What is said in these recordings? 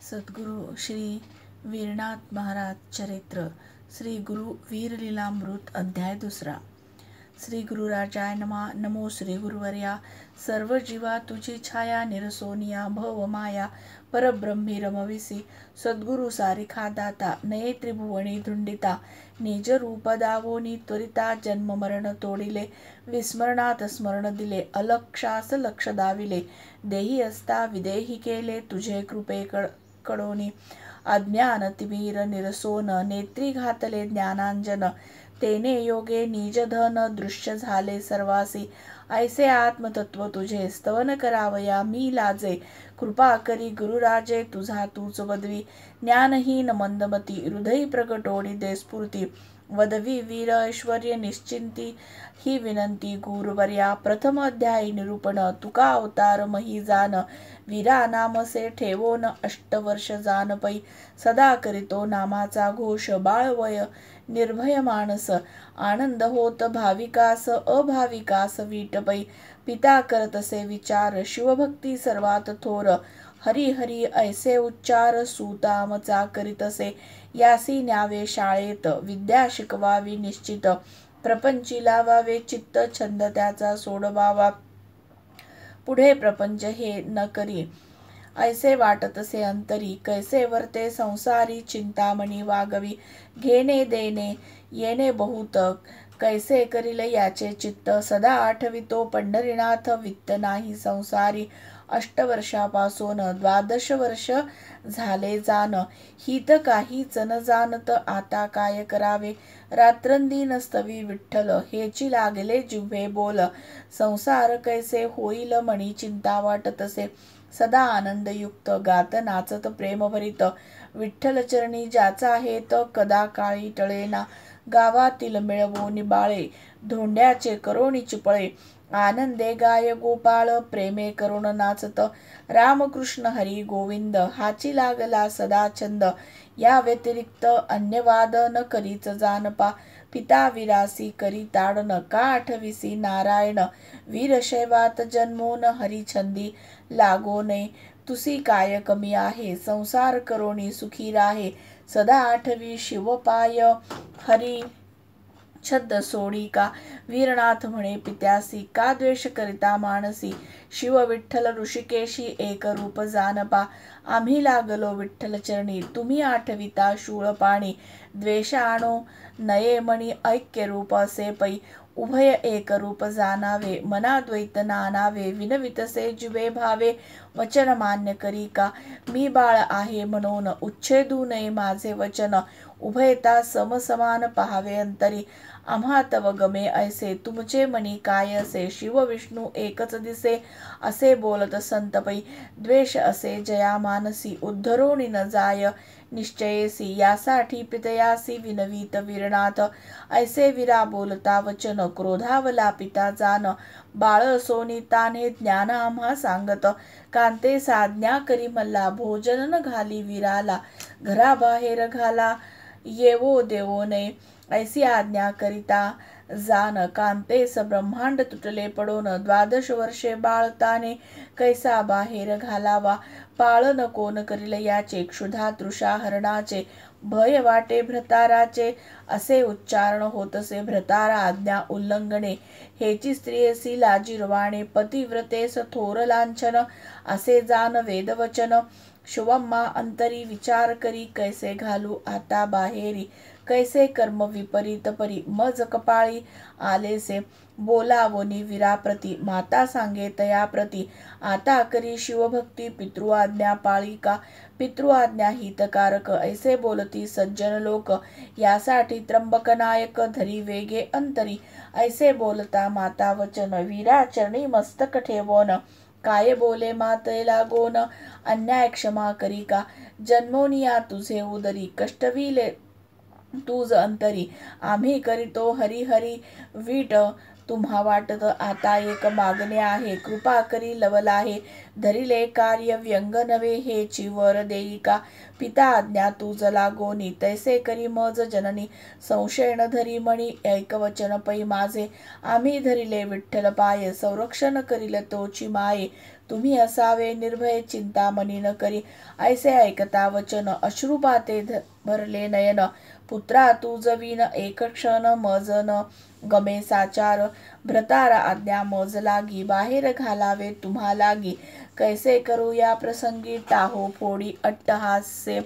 सद्गुरु श्री वीरनाथ महाराज चरित्र श्री गुरु वीरलीलामृत अध्याय 2. श्री गुरुराजाय नमा. नमो श्री गुरुवर्या. सर्व जीवा तुझी छाया निरसोनिया भव माया परब्रह्मी रमविसी. सद्गुरु सारिखा दाता नये त्रिभुवनी धुंडिता. निज रूप दावोनी त्वरिता जन्म मरण तोडिले. विस्मरणात स्मरण दिले अलक्षास लक्ष दाविले. देही असता विदेही केले तुझे कृपे कडोनी. अज्ञान तिमिर निरसोन नेत्री घातले ज्ञानांजन. तेने योगे निजधन दृश्य झाले सर्वासी. ऐसे आत्मतत्व तुझे स्तवन करावया मी लाजे. कृपा करी गुरुराजे तुझा तूच वदवी. ज्ञानहीन मंदमती हृदयी प्रकटोडी दे स्फूर्ती. वदवी वीर ऐश्वर्य निश्चिंती ही विनंती गुरुवर्या. प्रथम अध्यायी निरूपण तुका अवतार मही जान. वीरा नामसे ठेवोन अष्टवर्ष जान पै. सदा करीतो नामाचा घोष बाळवय निर्भय मानस. आनंद होत भाविकास अभाविकास वीट पै. पिता करतसे विचार शिवभक्ती सर्वात थोर. हरी हरी ऐसे उच्चार सुतामचा करीतसे. यासी न्यावे शाळेत विद्या शिकवावी निश्चित. प्रपंची लावावे चित्त छंद त्याचा सोडवावा. पुढे प्रपंच हे न करी ऐसे वाटतसे अंतरी. कैसे वर्ते संसारी चिंतामणी वागवी. घेणे देणे येणे बहुत कैसे करील याचे चित्त. सदा आठवितो पंढरीनाथ वित्त नाही संसारी. 8 वर्षापासून 12 वर्ष झाले जाण. हित काहीच न जाणत आता काय करावे. रात्रंदिन स्तवी विठ्ठल हेची लागले जिव्हे बोल. संसार कैसे होईल मनी चिंता वाटतसे. सदा आनंदयुक्त गात नाचत प्रेमभरित. विठ्ठल चरणी ज्याचा हेत कदा काळी टळेना. गावातील मिळवोनी बाळे धोंड्याचे करोनी चिपळे. आनंदे गाय गोपाळ प्रेमे करुण नाचत. रामकृष्ण हरी गोविंद हाची लागला सदा छंद. या व्यतिरिक्त अन्यवाद न करीच जानपा. पिता विरासी करी ताडन का आठविसी नारायण. वीरशैवात जन्मोन हरिछंदी लागो नये. तुसी काय कमी आहे संसार करोनी सुखी राहे. सदा आठवी शिवपाय हरी छद्द सोडी का. वीरनाथ म्हणे पित्यासी का द्वेष करिता मानसी. शिव विठ्ठल ऋषिकेशी एक रूप जानपा. आम्ही लागलो विठ्ठल चरणी तुम्ही आठविता शूळ पाणी. द्वेष आणो नये मणी ऐक्य रूप असे पै. उभय एक रूप जाणावे मना द्वैत नानावे. विनवितसे जिवे भावे वचन मान्य करी का. मी बाळ आहे म्हणून उच्छेदू नये माझे वचन. उभयता समसमान पहावे अंतरी. आम्हा तव गमे ऐसे तुमचे मनी काय असे. शिव विष्णू एकच दिसे असे बोलत संत पै. द्वेष असे जया मानसी उद्धरोणी न जाय निश्चयेसी. यासाठी पितयासी विनवीत वीरनाथ. ऐसे वीरा बोलता वचन क्रोधावला पिता जान. बाळ सोनी ताने ज्ञान आम्हा सांगत. कांते साज्ञा करी मल्ला भोजन न घाली वीराला. घराबाहेर घाला येवो देवो नये. ऐसी आज्ञा करिता जान कांतेस ब्रह्मांड तुटले पडोन. 12 वर्षे बाळताने कैसा बाहेर घालावा. पाळन कोण करील याचे क्षुधा तृषा हरणाचे. भय वाटे भ्रताराचे असे उच्चारण होतसे. भ्रतारा आज्ञा उल्लंघने हेची स्त्रियसी लाजिरवाणे. पतिव्रतेस थोर लांछन असे जान वेदवचन. शुभम्मा अंतरी विचार करी कैसे घालू आता बाहेरी. कैसे कर्म विपरीत परी मज कपाळी आलेसे. बोलावोनी वीराप्रती माता सांगे तयाप्रती. आता करी शिवभक्ती पितृआज्ञा पाळी का. पितृआज्ञा हितकारक ऐसे बोलती सज्जन लोक. यासाठी त्र्यंबक नायक धरी वेगे अंतरी. ऐसे बोलता माता वचन वीरा चरणी मस्तक ठेवोन. काय बोले माते लागोन अन्याय क्षमा करी का. जन्मोनिया तुझे उदरी कष्टविले तुझ अंतरी. आम्ही करीतो हरी हरी वीट तुम्हा वाटत. आता एक मागणे आहे कृपा करी लवलाहे. धरिले कार्य व्यंग नवे हेची वर देई का. पिता आज्ञा तुझ लागोनी तैसे करी मज जननी. संशय न धरी मणी ऐकवचन पै माझे. आम्ही धरिले विठ्ठल पाय संरक्षण करील तोची माये. तुम्ही असावे निर्भय चिंतामणी न करी. ऐसे ऐकता वचन अश्रुपाते भरले नयन. पुत्रा तुझ विन एक क्षण मज न गमे साचार. भ्रतार आज्ञा मज लागी बाहेर घालावे तुम्हा लागी. कैसे करू या प्रसंगी टाहो फोडी अट्टहास्य.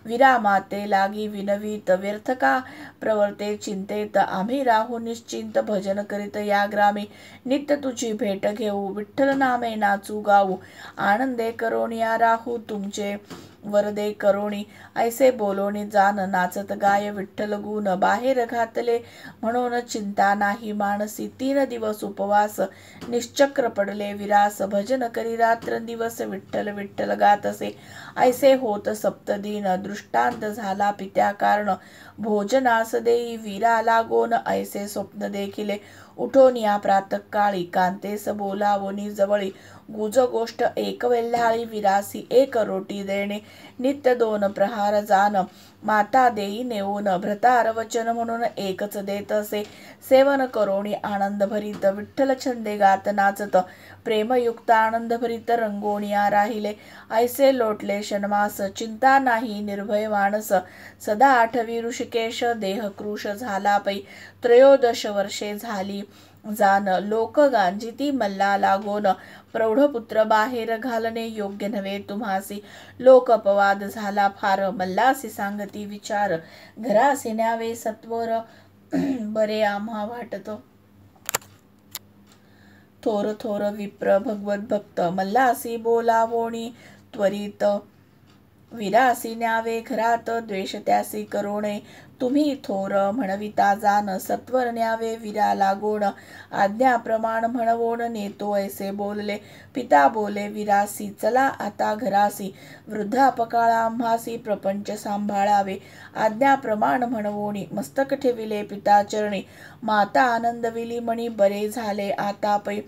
विरामाते लागी विनवीत व्यर्थ का प्रवर्ते चिंतेत. आम्ही राहू निश्चिंत भजन करीत या ग्रामी. नित्य तुझी भेट घेऊ विठ्ठल नामे नाचू गाऊ. आनंदे करोनिया राहू तुमचे वरदे करोणी. ऐसे बोलोनी जाण नाचत गाय विठ्ठल गुण. बाहेर घातले म्हणून चिंता नाही मानसी. 3 दिवस उपवास निश्चक्र पडले विरास. भजन करी रात्रंदिवस विठ्ठल विठ्ठल गातसे. ऐसे होत सप्तदिन दृष्टांत झाला पित्या कारण. भोजनास देई वीरा लागोन ऐसे स्वप्न देखिले. उठोन या प्रातःकाळी कांतेस बोलावोनी जवळी. गुज गोष्ट एक वेल्हाळी विरासी एक रोटी देणे. नित्य 2 प्रहार जाण माता देई नेऊन. भ्रतार वचन म्हणून एकच देत असे. सेवन करोणी आनंद भरीत विठ्ठल छंदे गात नाचत. प्रेमयुक्त आनंद भरीत रंगोनिया राहिले. ऐसे लोटले षण्मास चिंता नाही निर्भय मानस. सदा आठवी ऋषिकेश देह कृश झाला पै. 13 वर्षे झाली जाण लोक गांजिती मल्ला लागोन. प्रौढपुत्र बाहेर घालणे योग्य नव्हे तुम्हासी. लोक अपवाद झाला फार मल्लासी सांगती विचार. घरासी न्यावे सत्वर बरे आम्हा वाटत. थोर थोर विप्र भगवत भक्त मल्लासी बोलावोणी त्वरित. विरासी न्यावे घरात द्वेष त्यासी करोणे. तुम्ही थोर म्हणविता जाण सत्वर न्यावे विरा लागोण. आज्ञाप्रमाण म्हणवोन नेतो ऐसे बोलले. पिता बोले विरासी चला आता घरासी. वृद्धापकाळा आम्हासी प्रपंच सांभाळावे. आज्ञाप्रमाण म्हणवोनी मस्तक ठेविले पिता चरणी. माता आनंदविली मणी बरे झाले आता पै.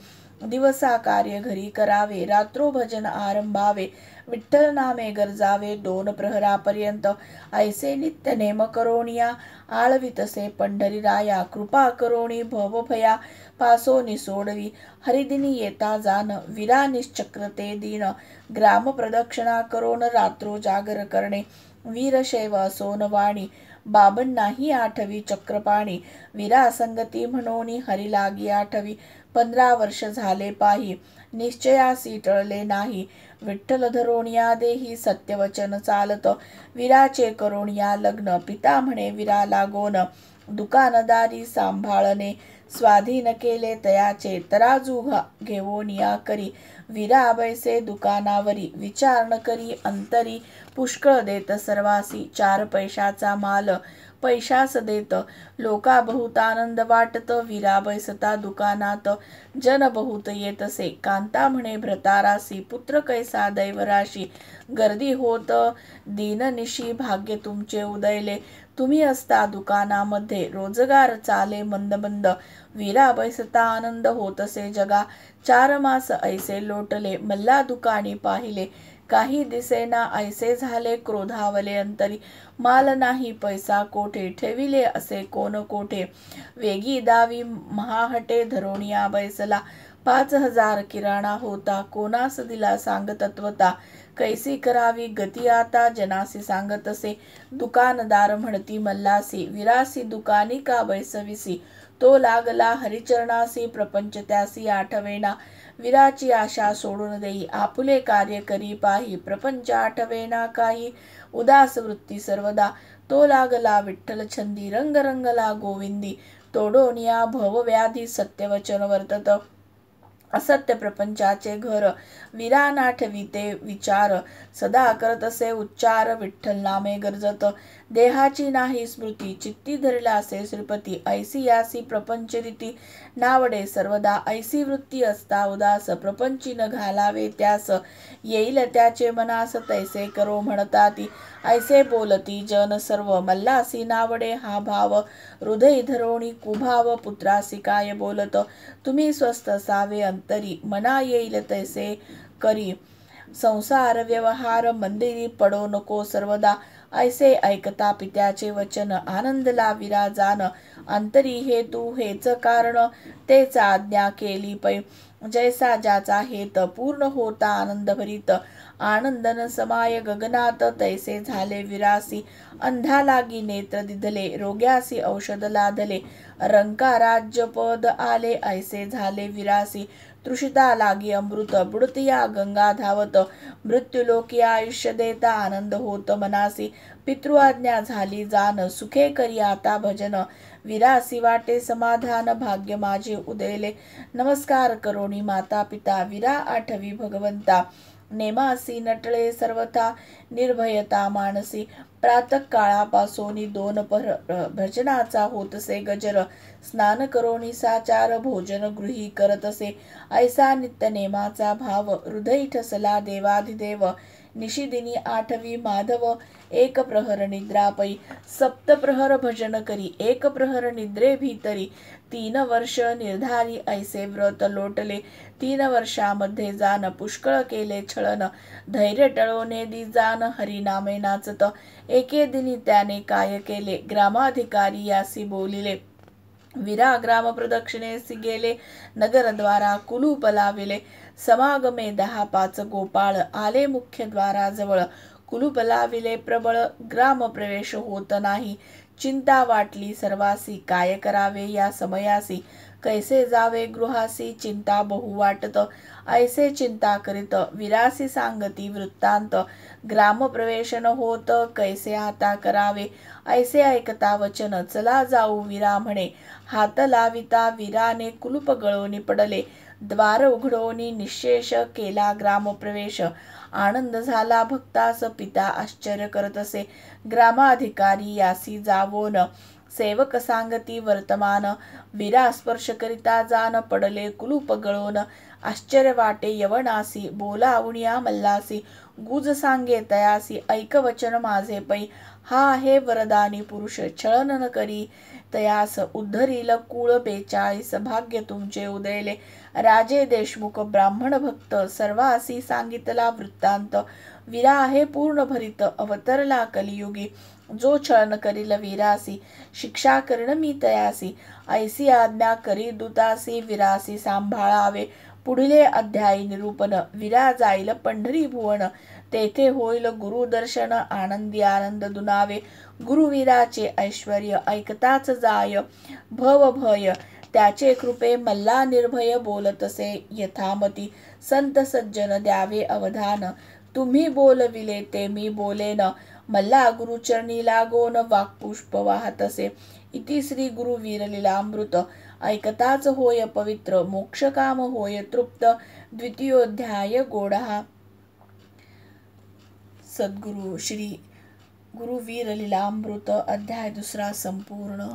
दिवसा कार्य घरी करावे रात्रो भजन आरंभावे. विठ्ठल नामे गरजावे 2 प्रहरापर्यंत. ऐसे नित्य नेम करोनिया आळवितसे पंढरीराया. कृपा करोणी भवभया पासोनी सोडवी. हरिदिनी येता जाण विरा निश्चक्रते दीन. ग्राम प्रदक्षिणा करोन रात्रो जागर करणे. वीरशैव असोन वाणी बाबांनाही आठवी चक्रपाणी. विरा संगती म्हणोनी हरी लागी आठवी. 15 वर्ष झाले पाही निश्चयासी टळले नाही. विठ्ठल धरोनिया देही सत्यवचन चालत. विराचे करोनिया लग्न पिता म्हणे विरा लागोन. दुकानदारी सांभाळणे स्वाधीन केले तयाचे. तराजू घेवोनिया करी. विरा बैसे दुकानावरी. विचार न करी अंतरी. पुष्कळ देत सर्वासी. 4 पैशाचा माल पैशास देत. लोका बहुत आनंद वाटत. विरा बैसता दुकानात. जन बहुत येतसे. कांता म्हणे भ्रतारासी. पुत्र कैसा दैवराशी. गर्दी होत दीननिशी भाग्य तुमचे उदयले. तुम्ही असता दुकानामध्ये रोजगार चाले मंद मंद. विरा बैसता आनंद होतसे जगा. 4 मास ऐसे लोटले मल्ला दुकानी पाहिले. काही दिसेना ऐसे झाले क्रोधावले अंतरी. माल नाही पैसा कोठे ठेविले असे कोण कोठे. वेगी दावी महाहटे धरोनिया बैसला. 5000 किराणा होता कोणास दिला सांग तत्वता. कैसी करावी गती आता जनासी सांगतसे. दुकानदार म्हणती मल्लासी. विरासी दुकानी का बैसविसी. तो लागला हरिचरणासी प्रपंच त्यासी आठवेना. विराची आशा सोडून देई आपुले कार्य करी पाही. प्रपंच आठवेना काही उदास वृत्ती सर्वदा. तो लागला विठ्ठल छंदी रंग रंगला गोविंदी. तोडोनिया भवव्याधी सत्यवचन वर्तत. असत्य प्रपंचाचे घर विरा नाठविते विचार. सदा करतसे उच्चार विठ्ठल नामे गरजत. देहाची नाही स्मृती चित्ती धरलासे श्रीपती. ऐसी यासी प्रपंच रीती नावडे सर्वदा. ऐसी वृत्ती असता उदास प्रपंची न घालावे त्यास. येईल त्याचे मनास तैसे करो म्हणताती. ऐसे बोलती जन सर्व मल्लासी नावडे हा भाव. हृदय धरोणी कुभाव पुत्रासी काय बोलत. तुम्ही स्वस्थ सावे अंतरी मना येईल तैसे करी. संसार व्यवहार मंदिरी पडो नको सर्वदा. ऐसे ऐकता पित्याचे वचन आनंदला विरा जाण. अंतरी हेतू हेच कारण तेच आज्ञा केली पै. जैसा ज्याचा हेत पूर्ण होता आनंद भरीत आनंदन समाय गगनात तैसे झाले विरासी अंधा लागी नेत्र दिधले रोग्यासी औषध लादले रंका राज्य पद आले ऐसे झाले विरासी तृषिता लागी अमृत बुडतिया गंगा धावत मृत्यूलोकी आयुष्य देता आनंद होत मनासी पितृआज्ञा झाली जान सुखे करी आता भजन विरासी वाटे समाधान भाग्य माझे उदयले नमस्कार करोनी माता पिता विरा आठवी भगवंता नेमासी नटळे सर्वथा निर्भयता मानसी प्रातःकाळापासोनी दोन भजनाचा होतसे गजर स्नान करोनी साचार भोजन गृही करतसे ऐसा नित्य नेमाचा भाव हृदय ठसला देवाधिदेव निशिदिनी आठवी माधव एक प्रहर निद्रापै सप्त प्रहर भजन करी एक प्रहर निद्रे भीतरी 3 वर्ष निर्धारी ऐसे व्रत लोटले 3 वर्षामध्ये जान पुष्कळ केले छळन धैर्य टळवणे दी जान हरिनामे नाचत एके दिनी त्याने काय केले ग्रामाधिकारी यासी बोलिले विरा ग्राम प्रदक्षिणेसी गेले नगरद्वारा कुलूप लाविले समागमे 10-5 गोपाळ आले मुख्य द्वाराजवळ कुलूप लाविले प्रबळ ग्राम प्रवेश होत नाही चिंता वाटली सर्वासी काय करावे या समयासी कैसे जावे गृहासी चिंता बहु वाटत ऐसे चिंता करीत विरासी सांगती वृत्तांत ग्राम प्रवेशन होत कैसे आता करावे ऐसे ऐकता वचन चला जाऊ विरा म्हणे हात लाविता विराने कुलूप गळोनी पडले द्वार उघडोनी निशेष केला ग्रामप्रवेश आनंद झाला भक्तास पिता आश्चर्य करतसे ग्रामाधिकारी यासी जावोन सेवक सांगती वर्तमान विरा स्पर्श करिता जान पडले कुलूप गळोन आश्चर्य वाटे यवनासी बोलावणिया मल्लासी गुज सांगे तयासी ऐक वचन माझे पै हा आहे वरदानी पुरुष छळन न करी तयास उद्धरील कुळ 42 भाग्य तुमचे उदयले राजे देशमुख ब्राह्मण भक्त सर्वासी सांगितला वृत्तांत विरा आहे पूर्ण भरित अवतरला कलियुगी जो छळन करील वीरासी शिक्षा करण मी तयासी ऐसी आज्ञा करी दुतासी विरासी सांभाळावे पुढील अध्यायी निरूपण विरा जाईल पंढरी भुवन तेथे होईल गुरुदर्शन आनंदी आनंद दुनावे गुरुवीराचे ऐश्वर्य ऐकताच जाय भव भय त्याचे कृपे मल्ला निर्भय बोलतसे यथामती संत सज्जन द्यावे अवधान तुम्ही बोलविले ते मी बोलेन मल्ला गुरुचरणी लागोन वाक्पुष्प वाहतसे इति श्री गुरु वीरलीलामृत ऐकताच होय पवित्र मोक्षकाम होय तृप्त द्वितीयोध्याय गोडहा सद्गुरु श्री गुरु वीरलीलामृत अध्याय 2 संपूर्ण।